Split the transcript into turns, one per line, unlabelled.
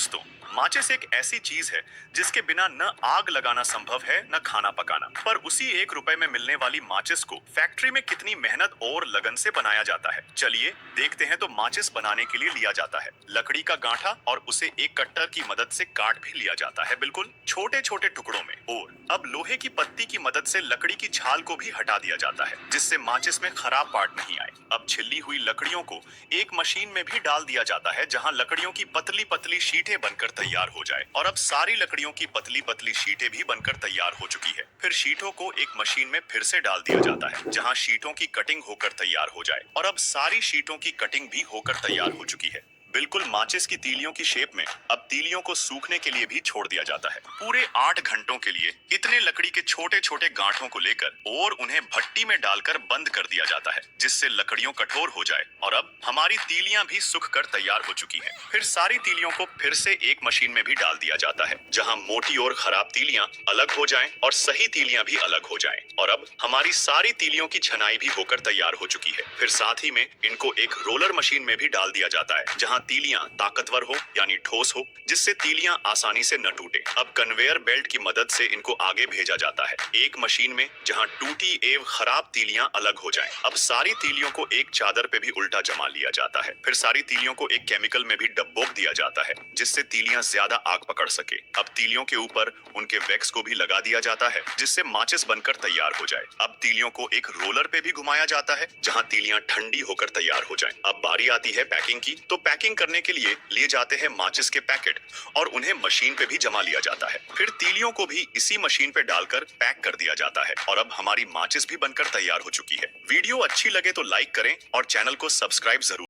दोस्तों, माचिस एक ऐसी चीज है जिसके बिना न आग लगाना संभव है न खाना पकाना। पर उसी 1 रुपए में मिलने वाली माचिस को फैक्ट्री में कितनी मेहनत और लगन से बनाया जाता है, चलिए देखते हैं। तो माचिस बनाने के लिए लिया जाता है लकड़ी का गांठा और उसे एक कट्टर की मदद से काट भी लिया जाता है, बिल्कुल छोटे छोटे टुकड़ों में। और अब लोहे की पत्ती की मदद से लकड़ी की छाल को भी हटा दिया जाता है जिससे माचिस में खराब पार्ट नहीं आए। अब छिली हुई लकड़ियों को एक मशीन में भी डाल दिया जाता है जहां लकड़ियों की पतली पतली शीटें बनकर तैयार हो जाए। और अब सारी लकड़ियों की पतली पतली शीटें भी बनकर तैयार हो चुकी है। फिर शीटों को एक मशीन में फिर से डाल दिया जाता है जहां शीटों की कटिंग होकर तैयार हो जाए। और अब सारी शीटों की कटिंग भी होकर तैयार हो चुकी है, बिल्कुल माचिस की तीलियों की शेप में। अब तीलियों को सूखने के लिए भी छोड़ दिया जाता है पूरे 8 घंटों के लिए। इतने लकड़ी के छोटे छोटे गांठों को लेकर और उन्हें भट्टी में डालकर बंद कर दिया जाता है जिससे लकड़ियों कठोर हो जाए। और अब हमारी तीलियां भी सूख कर तैयार हो चुकी हैं। फिर सारी तीलियों को फिर से एक मशीन में भी डाल दिया जाता है जहां मोटी और खराब तीलियां अलग हो जाएं और सही तीलियां भी अलग हो जाएं। और अब हमारी सारी तीलियों की छनाई भी होकर तैयार हो चुकी है। फिर साथ ही में इनको एक रोलर मशीन में भी डाल दिया जाता है जहां तीलियां ताकतवर हो यानी ठोस हो, जिससे तीलियां आसानी से न टूटे। अब कन्वेयर बेल्ट की मदद से इनको आगे भेजा जाता है एक मशीन में जहां टूटी एवं खराब तीलियां अलग हो जाएं। अब सारी तीलियों को एक चादर पे भी उल्टा जमा लिया जाता है। फिर सारी तीलियों को एक केमिकल में भी डुबो दिया जाता है जिससे तीलियां ज्यादा आग पकड़ सके। अब तीलियों के ऊपर उनके वैक्स को भी लगा दिया जाता है जिससे माचिस बनकर तैयार हो जाए। अब तीलियों को एक रोलर पे भी घुमाया जाता है जहां तीलियां ठंडी होकर तैयार हो जाएं। अब बारी आती है पैकिंग की। तो पैकिंग करने के लिए लिए जाते हैं माचिस के पैकेट और उन्हें मशीन पे भी जमा लिया जाता है। फिर तीलियों को भी इसी मशीन पे डालकर पैक कर दिया जाता है। और अब हमारी माचिस भी बनकर तैयार हो चुकी है। वीडियो अच्छी लगे तो लाइक करें और चैनल को सब्सक्राइब जरूर